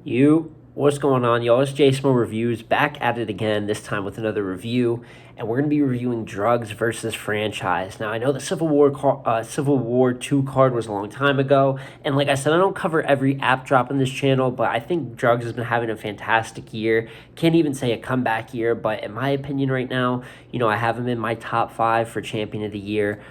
What's going on, y'all? It's Jason Reviews back at it again, this time with another review, and we're going to be reviewing Drugz versus Franchise. Now, I know the Civil War 2 card was a long time ago, and like I said, I don't cover every app drop on this channel, but I think Drugz has been having a fantastic year. Can't even say a comeback year, but in my opinion right now, I have him in my top 5 for Champion of the Year.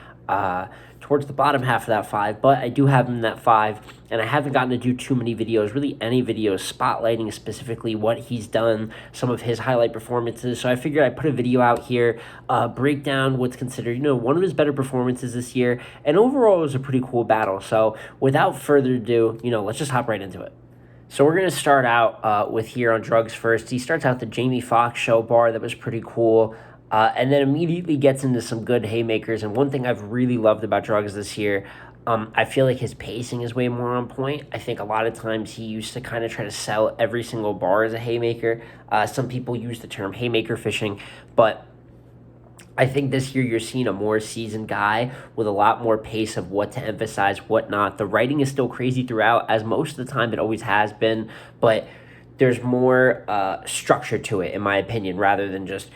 Towards the bottom half of that 5, but I do have him in that 5, and I haven't gotten to do too many videos, really any videos, spotlighting specifically what he's done, some of his highlight performances. So I figured I'd put a video out here, break down what's considered, one of his better performances this year, and overall it was a pretty cool battle. So without further ado, let's just hop right into it. So we're going to start out with here on Drugz first. He starts out the Jamie Foxx show bar. That was pretty cool. And then immediately gets into some good haymakers. And one thing I've really loved about Drugz this year, I feel like his pacing is way more on point. I think a lot of times he used to kind of try to sell every single bar as a haymaker. Some people use the term haymaker fishing, but I think this year you're seeing a more seasoned guy with a lot more pace of what to emphasize, what not. The writing is still crazy throughout, as most of the time it always has been, but there's more structure to it, in my opinion, rather than just,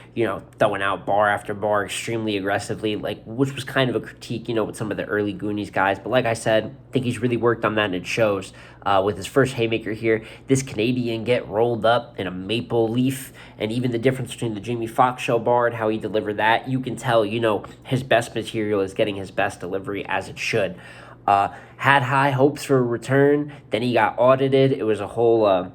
throwing out bar after bar extremely aggressively, which was kind of a critique, with some of the early Goonies guys. But like I said, I think he's really worked on that, and it shows with his first haymaker here. This Canadian get rolled up in a maple leaf, and even the difference between the Jamie Foxx show bar and how he delivered that, you can tell, his best material is getting his best delivery, as it should. Had high hopes for a return, then he got audited. It was a whole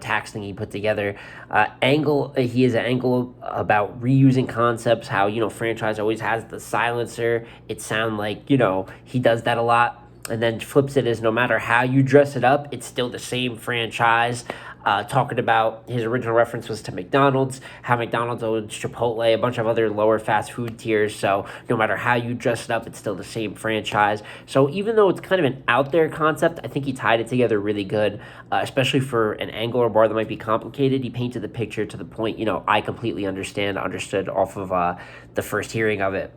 tax thing he put together. He has an angle about reusing concepts, how, Franchise always has the silencer. It sounds like, he does that a lot, and then flips it as no matter how you dress it up, it's still the same franchise. Talking about his original reference was to McDonald's, how McDonald's owns Chipotle, a bunch of other lower fast food tiers. So no matter how you dress it up, it's still the same franchise. So even though it's kind of an out there concept, I think he tied it together really good, especially for an angle or bar that might be complicated. He painted the picture to the point, I completely understood off of the first hearing of it.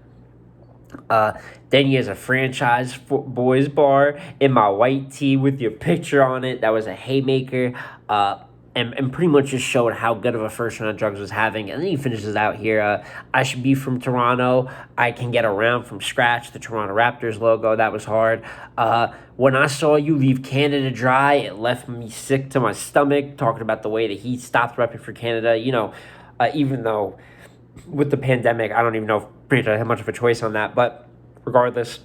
Then he has a Franchise boys bar in my white tee with your picture on it. That was a haymaker, and pretty much just showed how good of a first round Drugz was having. And then he finishes out here, I should be from Toronto. I can get around from scratch. The Toronto Raptors logo, that was hard. When I saw you leave Canada dry, it left me sick to my stomach. Talking about the way that he stopped repping for Canada. Even though with the pandemic, I don't even know if Franchise had much of a choice on that, but regardless,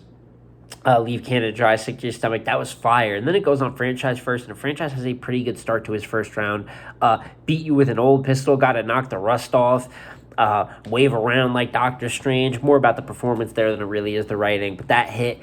leave Canada dry, sick to your stomach. That was fire. And then it goes on Franchise first, and Franchise has a pretty good start to his first round. Beat you with an old pistol, got to knock the rust off, wave around like Doctor Strange. More about the performance there than it really is the writing. But that hit.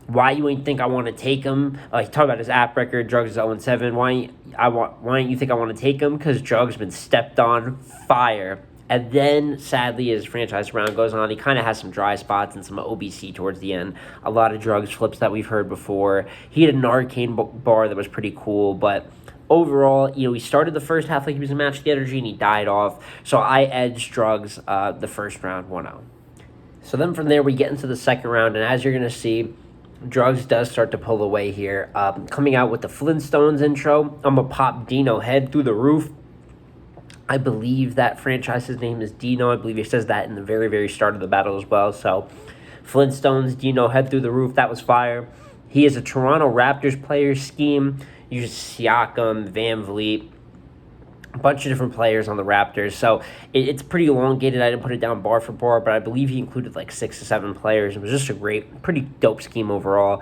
Why you ain't think I want to take him? He talked about his app record. Drugz is 0-7. Why ain't you think I want to take him? Because Drugz been stepped on fire. And then, sadly, as Franchise round goes on, he kind of has some dry spots and some OBC towards the end. A lot of Drugz flips that we've heard before. He had an arcane bar that was pretty cool, but overall, he started the first half like he was a match the energy, and he died off. So I edged Drugz the first round 1-0. So then from there, we get into the second round, and as you're going to see, Drugz does start to pull away here. Coming out with the Flintstones intro, I'm going to pop Dino head through the roof. I believe that Franchise's name is Dino. I believe he says that in the very, very start of the battle as well. So, Flintstones, Dino, head through the roof. That was fire. He is a Toronto Raptors player scheme. Uses Siakam, Van Vliet, a bunch of different players on the Raptors. So, it's pretty elongated. I didn't put it down bar for bar, but I believe he included like 6 to 7 players. It was just a pretty dope scheme overall.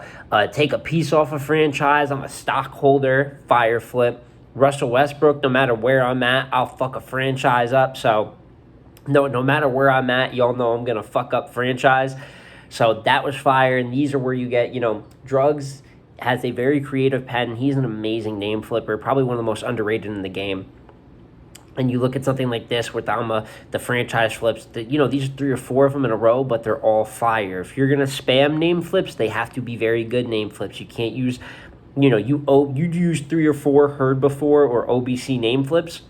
Take a piece off a franchise. I'm a stockholder. Fire flip. Russell Westbrook, no matter where I'm at, I'll fuck a franchise up. So, no matter where I'm at, y'all know I'm going to fuck up Franchise. So, that was fire. And these are where you get, Drugz has a very creative pen. He's an amazing name flipper, probably one of the most underrated in the game. And you look at something like this with the Franchise flips, these are 3 or 4 of them in a row, but they're all fire. If you're going to spam name flips, they have to be very good name flips. You can't use you use 3 or 4 heard before or OBC name flips.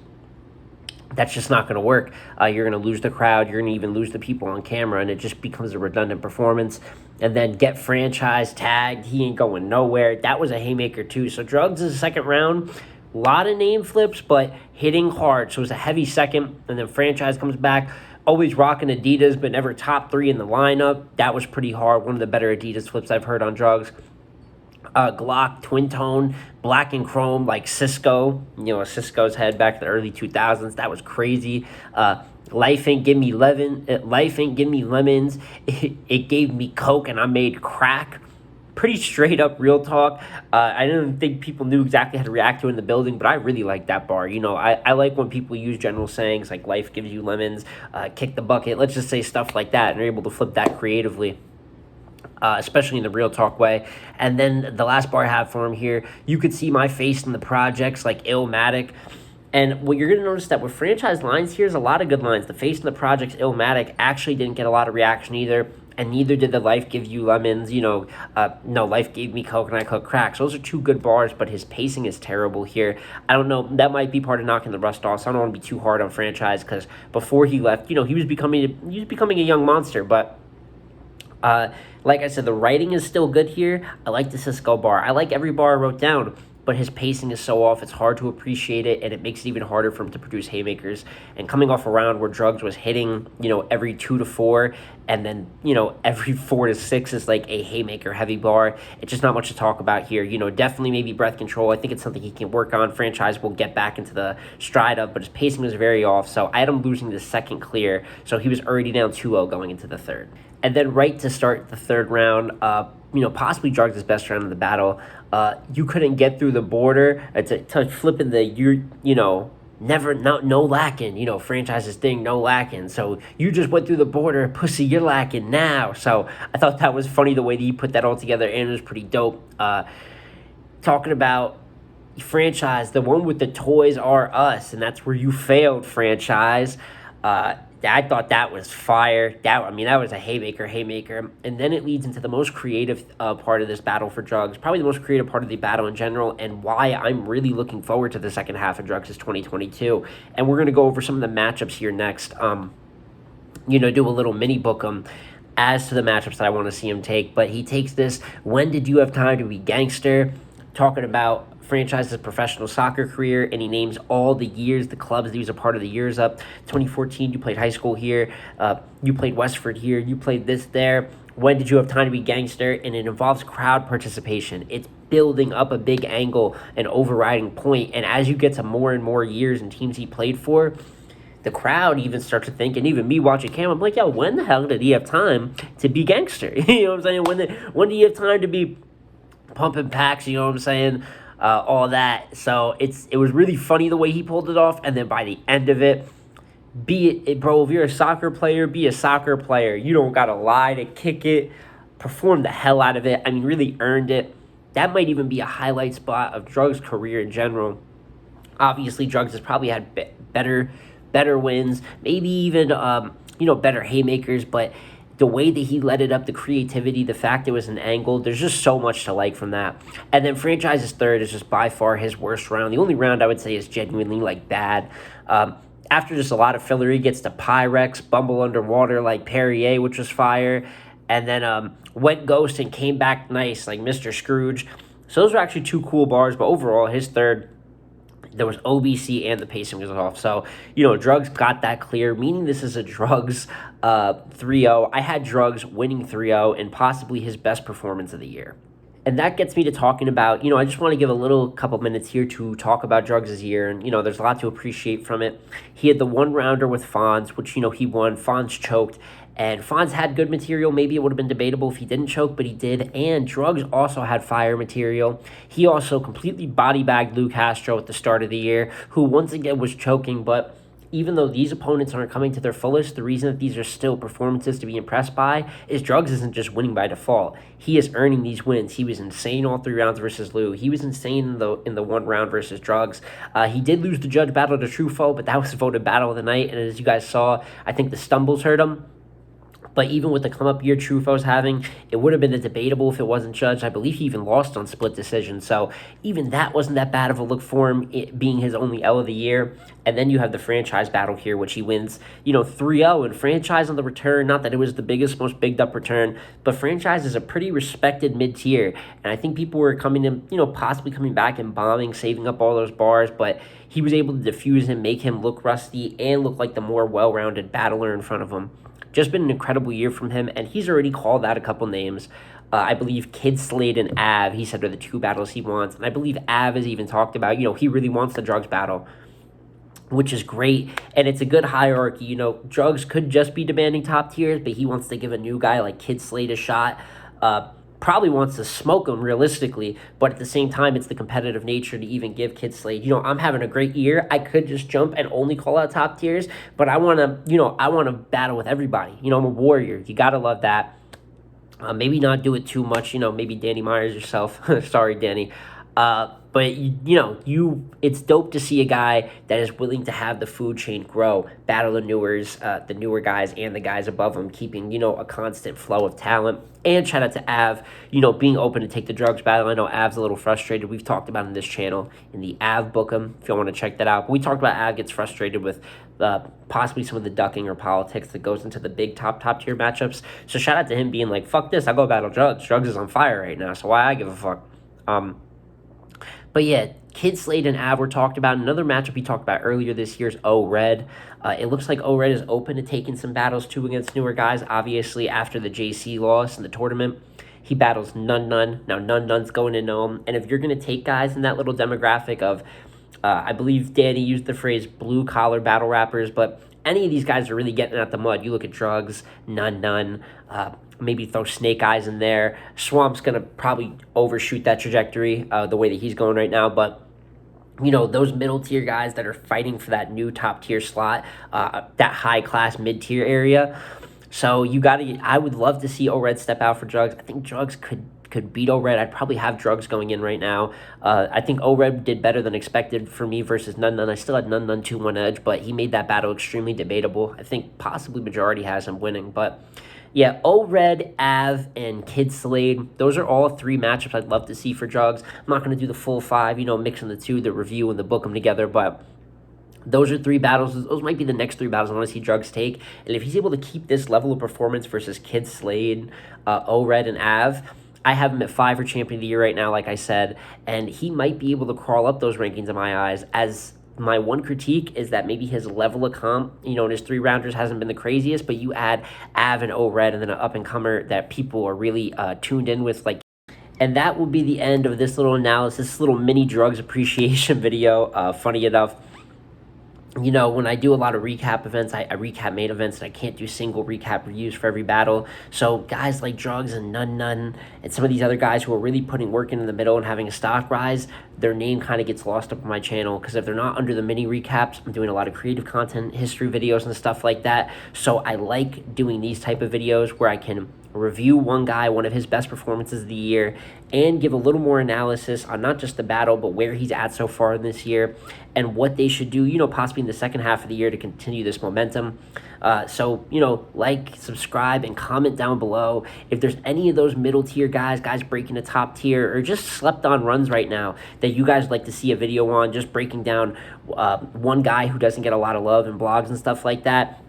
That's just not going to work. You're going to lose the crowd. You're going to even lose the people on camera, and it just becomes a redundant performance. And then get Franchise tagged. He ain't going nowhere. That was a haymaker too. So Drugz' second round A lot of name flips, but hitting hard. So it was a heavy second, and then Franchise comes back. Always rocking Adidas, but never top 3 in the lineup. That was pretty hard. One of the better Adidas flips I've heard on Drugz. Glock, twin tone, black and chrome, like Cisco, Cisco's head back in the early 2000s. That was crazy. Life ain't give me life ain't give me lemons. It gave me coke and I made crack. Pretty straight up real talk. I didn't think people knew exactly how to react to it in the building, but I really like that bar. I like when people use general sayings like life gives you lemons, kick the bucket. Let's just say stuff like that, and they're able to flip that creatively. Especially in the real talk way. And then the last bar I have for him here, you could see my face in the projects like Illmatic. And what you're going to notice that with franchise lines, here's a lot of good lines. The face in the projects, Illmatic, actually didn't get a lot of reaction either. And neither did the life give you lemons, no, life gave me coke and I cooked cracks. Those are 2 good bars, but his pacing is terrible here. I don't know, that might be part of knocking the rust off, so I don't want to be too hard on franchise, because before he left, he was becoming a young monster, but like I said, the writing is still good here. I like the Cisco bar. I like every bar I wrote down, but his pacing is so off, it's hard to appreciate it, and it makes it even harder for him to produce haymakers. And coming off a round where Drugz was hitting, every 2 to 4, and then, every 4 to 6 is like a haymaker heavy bar. It's just not much to talk about here. Definitely maybe breath control. I think it's something he can work on. Franchise will get back into the stride of, but his pacing was very off. So I had him losing the second clear. So he was already down 2-0 going into the third. And then right to start the third round, possibly Drugz' best round of the battle. You couldn't get through the border to flipping no lacking, Franchise's thing, no lacking. So you just went through the border, pussy, you're lacking now. So I thought that was funny the way that he put that all together, and it was pretty dope. Talking about Franchise, the one with the Toys R Us, and that's where you failed, Franchise. I thought that was fire. That was a haymaker. And then it leads into the most creative part of this battle for Drugz, probably the most creative part of the battle in general, and why I'm really looking forward to the second half of Drugz' 2022. And we're going to go over some of the matchups here next. Do a little mini book as to the matchups that I want to see him take. But he takes this, when did you have time to be gangster? Talking about Franchise's professional soccer career, and he names all the years, the clubs that he was a part of the years up. 2014, you played high school here. You played Westford here. You played this there. When did you have time to be gangster? And it involves crowd participation. It's building up a big angle, an overriding point. And as you get to more and more years and teams he played for, the crowd even starts to think, and even me watching camera, I'm like, yo, when the hell did he have time to be gangster? You know what I'm saying? When did he have time to be pumping packs? You know what I'm saying? All that. So it was really funny the way he pulled it off. And then by the end of it, bro, if you're a soccer player, be a soccer player. You don't gotta lie to kick it. Perform the hell out of it. Really earned it. That might even be a highlight spot of Drugz' career in general. Obviously, Drugz has probably had better wins, maybe even better haymakers, but the way that he let it up, the creativity, the fact it was an angle, there's just so much to like from that. And then Franchise's third is just by far his worst round. The only round I would say is genuinely bad. After just a lot of filler, he gets to Pyrex, Bumble Underwater like Perrier, which was fire, and then went ghost and came back nice like Mr. Scrooge. So those were actually 2 cool bars, but overall his third, there was OBC and the pacing was off. So, Drugz got that clear, meaning this is a Drugz 3-0. I had Drugz winning 3-0 and possibly his best performance of the year. And that gets me to talking about, I just want to give a couple minutes here to talk about Drugz' year. And, there's a lot to appreciate from it. He had the 1-rounder with Fonz, which, he won. Fonz choked. And Fonz had good material. Maybe it would have been debatable if he didn't choke, but he did. And Drugz also had fire material. He also completely body-bagged Lou Castro at the start of the year, who once again was choking. But even though these opponents aren't coming to their fullest, the reason that these are still performances to be impressed by is Drugz isn't just winning by default. He is earning these wins. He was insane all 3 rounds versus Lou. He was insane in the 1 round versus Drugz. He did lose the judge battle to Truffaut, but that was voted battle of the night. And as you guys saw, I think the stumbles hurt him. But even with the come-up year Trufo's having, it would have been a debatable if it wasn't judged. I believe he even lost on split decision. So even that wasn't that bad of a look for him, it being his only L of the year. And then you have the franchise battle here, which he wins, 3-0. And franchise on the return, not that it was the biggest, most bigged-up return, but franchise is a pretty respected mid-tier. And I think people were coming in, possibly coming back and bombing, saving up all those bars. But he was able to diffuse him, make him look rusty, and look like the more well-rounded battler in front of him. Just been an incredible year from him, and he's already called out a couple names. I believe Kid Slade and Av, he said, are the two battles he wants. And I believe Av has even talked about, he really wants the Drugz battle, which is great. And it's a good hierarchy. Drugz could just be demanding top tiers, but he wants to give a new guy like Kid Slade a shot. Probably wants to smoke him realistically, but at the same time, it's the competitive nature to even give Kid Slade. I'm having a great year. I could just jump and only call out top tiers, but I want to, battle with everybody. I'm a warrior. You got to love that. Maybe not do it too much, maybe Danny Myers yourself. Sorry, Danny. But it's dope to see a guy that is willing to have the food chain grow, battle the newer guys and the guys above him, keeping, a constant flow of talent. And shout out to Av, being open to take the Drugz battle. I know Av's a little frustrated. We've talked about in this channel in the Av Bookem, if you want to check that out. But we talked about Av gets frustrated with possibly some of the ducking or politics that goes into the big top tier matchups. So shout out to him being like, fuck this, I'll go battle Drugz. Drugz is on fire right now, so why I give a fuck? But yeah, Kid Slade and Av were talked about. Another matchup we talked about earlier this year is O-Red. It looks like O-Red is open to taking some battles too against newer guys. Obviously, after the JC loss in the tournament, he battles Nun. Now, Nun's going to know him. And if you're going to take guys in that little demographic of, I believe Danny used the phrase blue-collar battle rappers, but any of these guys are really getting at the mud. You look at Drugz, Nun, maybe throw Snake Eyes in there. Swamp's going to probably overshoot that trajectory the way that he's going right now, but those middle tier guys that are fighting for that new top tier slot, that high class mid tier area. So I would love to see O-Red step out for Drugz. I think Drugz could beat O-Red. I'd probably have Drugz going in right now. I think O-Red did better than expected for me versus Nun. I still had Nun 2-1 edge, but he made that battle extremely debatable. I think possibly majority has him winning, but yeah, O-Red, Av, and Kid Slade, those are all three matchups I'd love to see for Drugz. I'm not going to do the full five, mixing the two, the review and the book them together, but those are three battles. Those might be the next three battles I want to see Drugz take. And if he's able to keep this level of performance versus Kid Slade, O-Red, and Av, I have him at 5 for Champion of the Year right now, like I said, and he might be able to crawl up those rankings in my eyes. As my one critique is that maybe his level of comp, in his 3-rounders hasn't been the craziest, but you add Av and O-Red and then an up-and-comer that people are really tuned in with, like. And that will be the end of this little analysis, this little mini Drugz appreciation video. Funny enough, when I do a lot of recap events, I recap main events, and I can't do single recap reviews for every battle. So guys like Drugz and Nun, and some of these other guys who are really putting work in the middle and having a stock rise, their name kind of gets lost up on my channel, because if they're not under the mini recaps, I'm doing a lot of creative content, history videos and stuff like that. So I like doing these type of videos where I can review one guy, one of his best performances of the year, and give a little more analysis on not just the battle, but where he's at so far in this year and what they should do, possibly in the second half of the year to continue this momentum. So, like, subscribe, and comment down below if there's any of those middle tier guys breaking the top tier, or just slept on runs right now that you guys would like to see a video on, just breaking down one guy who doesn't get a lot of love in blogs and stuff like that.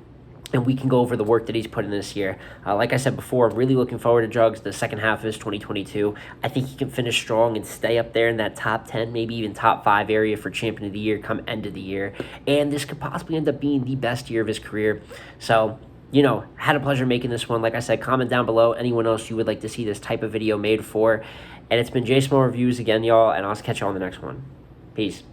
And we can go over the work that he's put in this year. Like I said before, I'm really looking forward to Drugz the second half of his 2022. I think he can finish strong and stay up there in that top 10, maybe even top 5 area for Champion of the Year come end of the year. And this could possibly end up being the best year of his career. So, had a pleasure making this one. Like I said, comment down below anyone else you would like to see this type of video made for. And it's been J Small Reviews again, y'all, and I'll catch y'all on the next one. Peace.